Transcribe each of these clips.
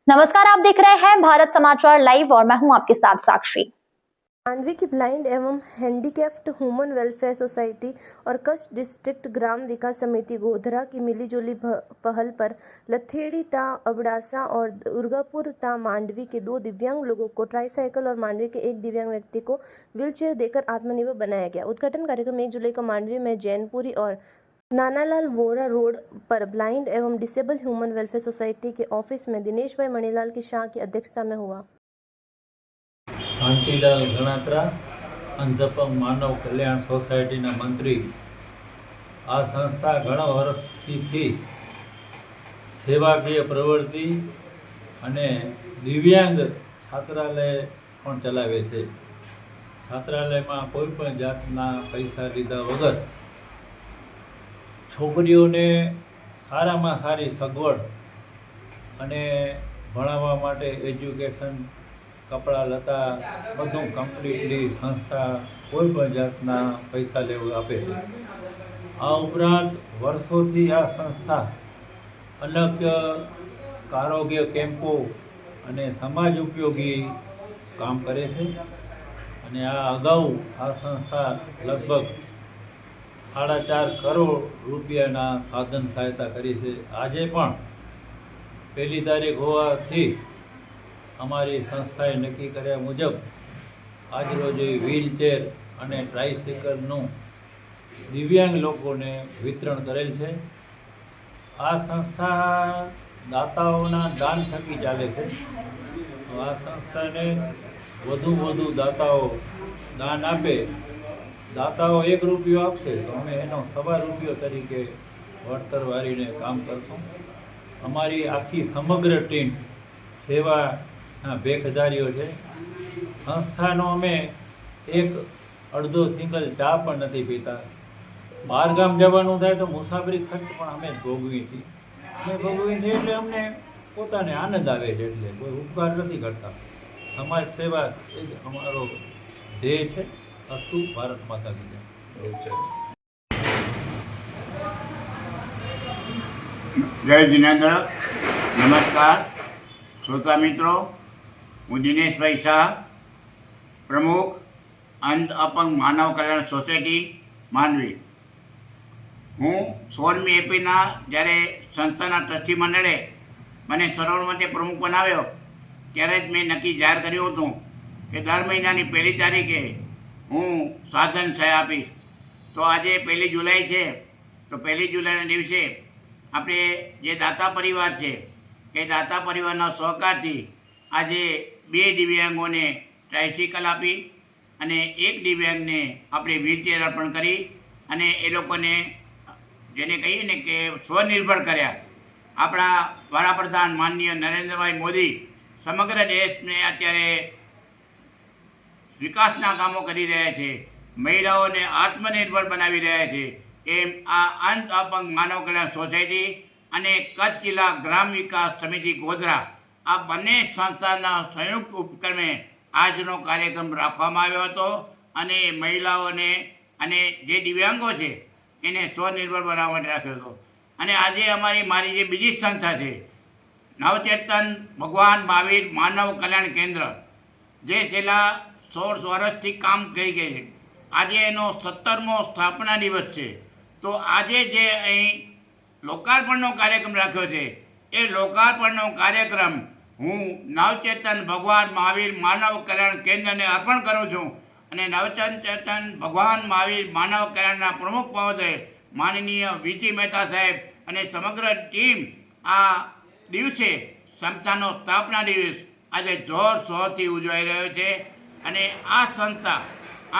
नमस्कार, आप देख रहे हैं भारत समाचार लाइव और मैं हूं आपके साथ साक्षी। मांडवी की ब्लाइंड एवं हैंडीकैप्ड ह्यूमन वेलफेयर सोसाइटी और कच्छ डिस्ट्रिक्ट ग्राम विकास समिति गोधरा की मिलीजुली पहल पर लथेड़ी ता अबड़ासा और दुर्गापुर ता मांडवी के 2 दिव्यांग लोगों को ट्राईसाइकिल और मांडवी के 1 दिव्यांग व्यक्ति को व्हीलचेयर देकर आत्मनिर्भर बनाया गया। उद्घाटन कार्यक्रम 1 जुलाई को मांडवी में जैनपुरी और नानालाल वोरा रोड पर ब्लाइंड एवं डिसेबल ह्यूमन वेलफेयर सोसाइटी के ऑफिस में दिनेश भाई मणिलाल की शाह की अध्यक्षता में हुआ। शांतिलाल गणात्रा अंधपंग मानव कल्याण सोसायटी मंत्री आ संस्था घणा वर्षथी सेवाकीय प्रवृत्ति अने दिव्यांग छात्रालय पण चलावे छे। छात्रालय में कोईपण जातना पैसा लीधा वगर छोकरीओने सारामां सारी सगवड अने भणाववा माटे एज्युकेशन कपड़ा लता बधुं कम्प्लीटली संस्था कोईपण जातना पैसा लेवा आपे छे। आ उपरांत वर्षोथी आ संस्था अनेक आरोग्य केम्पो अने समाज उपयोगी काम करे छे अने आ अगाऊ आ संस्था लगभग 4.5 करोड़ रूपियाना साधन सहायता करी छे। आजे पण 1 तारीख होवाथी अमारी संस्थाए नक्की कर्या मुजब आज रोज व्हीलचेर अने ट्राईसाइकलनुं दिव्यांग लोकोने वितरण करेल छे। आ संस्था दाताओना दान थकी चाले छे। आ संस्थाने વધુ દાતાઓ દાन आपे। दाताओ 1 રૂપિયો आपशे तो अमे एनो 1.25 રૂપિયો तरीके वळतर वारीने काम करशुं। अमारी आखी समग्र टीम सेवा बेखदारीओ छे। संस्थानो अमे एक अर्धो सिंगल चा पण नथी पीता। बहार गाम जवानुं थाय तो मुसाफरी खर्च पण अमे भोगवी छीए। अमे भोगवी छीए एटले अमने पोताने आनंद आवे छे, एटले कोई उपकार नथी करता। समाज सेवा ए ज अमारो ध्येय छे। अस्तु भारत माता की जय। जय जिनेन्द्र। नमस्कार श्रोता मित्रों, हूँ दिनेश भाई शाह, प्रमुख अंध अपंग मानव कल्याण सोसायटी मांडवी। हूँ 16મી एप्रिलना જ્યારે संस्थाना ट्रस्टी मंडळे મને સર્વમતે પ્રમુખ બનાવ્યો ત્યારે જ મેં નક્કી જાહેર કર્યું હતું કે દર મહિનાની 1લી તારીખે હું સાધન સહાય આપીશ। તો આજે 1લી જુલાઈ છે, તો 1લી જુલાઈના દિવસે આપણે જે દાતા પરિવાર છે એ દાતા પરિવારના સહકારથી આજે 2 દિવ્યાંગોને ટ્રાઈસાઇકલ આપી અને 1 દિવ્યાંગને આપણે વ્હીલચેર અર્પણ કરી અને એ લોકોને જેને કહીએ ને કે સ્વનિર્ભર કર્યા। આપણા વડાપ્રધાન માનનીય નરેન્દ્રભાઈ મોદી સમગ્ર દેશને અત્યારે વિકાસના કામો કરી રહ્યા છે, મહિલાઓને આત્મનિર્ભર બનાવી રહ્યા છે। એમ આ અંધ અપંગ માનવ કલ્યાણ સોસાયટી અને કચ્છ જિલ્લા ગ્રામ વિકાસ સમિતિ ગોધરા આ બંને સંસ્થાના સંયુક્ત ઉપક્રમે આજનો કાર્યક્રમ રાખવામાં આવ્યો હતો અને મહિલાઓને અને જે દિવ્યાંગો છે એને સ્વનિર્ભર બનાવવા માટે રાખ્યો હતો। અને આજે મારી જે બીજી સંસ્થા છે નવચેતન ભગવાન મહાવીર માનવ કલ્યાણ કેન્દ્ર, જે છેલ્લા 16 વર્ષથી કામ કરી ગઈ છે, આજે એનો 17મો સ્થાપના દિવસ છે। તો આજે જે અહીં લોકાર્પણનો કાર્યક્રમ રાખ્યો છે એ લોકાર્પણનો કાર્યક્રમ હું નવચેતન ભગવાન મહાવીર માનવ કલ્યાણ કેન્દ્રને અર્પણ કરું છું અને નવચેતન ભગવાન મહાવીર માનવ કલ્યાણના પ્રમુખ મહોદય માનનીય વીજી મહેતા સાહેબ અને સમગ્ર ટીમ આ દિવસે સંસ્થાનો સ્થાપના દિવસ આજે જોરશોરથી ઉજવાઈ રહ્યો છે। અને આ સંસ્થા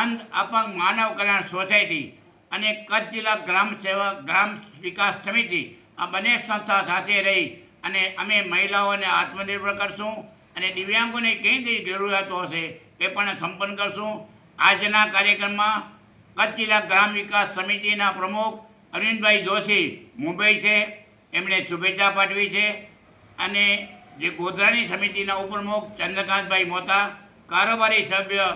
અંધ અપંગ માનવ કલ્યાણ સોસાયટી અને કચ્છ જિલ્લા ગ્રામ વિકાસ સમિતિ આ બંને સંસ્થા સાથે રહી અને અમે મહિલાઓને આત્મનિર્ભર કરશું અને દિવ્યાંગોને કઈ કઈ જરૂરિયાતો હશે એ પણ સંપન્ન કરશું। આજના કાર્યક્રમમાં કચ્છ જિલ્લા ગ્રામ વિકાસ સમિતિના પ્રમુખ અરવિંદભાઈ જોશી મુંબઈ છે, એમણે શુભેચ્છા પાઠવી છે। અને જે ગોધરાની સમિતિના ઉપપ્રમુખ ચંદ્રકાંતભાઈ મોતા, કારોબારી સભ્ય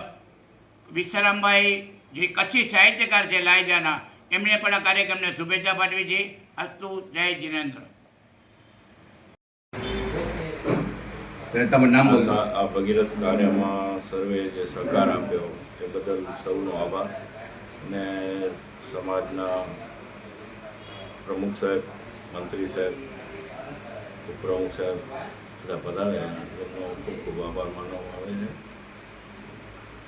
વિશ્રામભાઈ જે કચ્છી સાહિત્યકાર છે લાયજાના, એમણે પણ આ કાર્યક્રમને શુભેચ્છા પાઠવી છે। અસ્તુ, જય જીનેન્દ્ર। તમારું નામ બોલો. આ ભગીરથ કાર્યમાં સર્વે જે સહકાર આપ્યો એ બદલ સૌનો આભાર. અને સમાજના પ્રમુખ સાહેબ, મંત્રી સાહેબ, ઉપપ્રમુખ સાહેબ બધા પધારેલા એમનો ખૂબ ખૂબ આભાર માનવામાં આવે છે.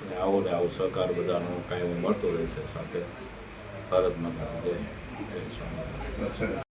અને આવો ને આવો સહકાર બધાનો કાયમ મળતો રહેશે. સાથે ભારત માતા જય. જય સ્વામિનારાયણ.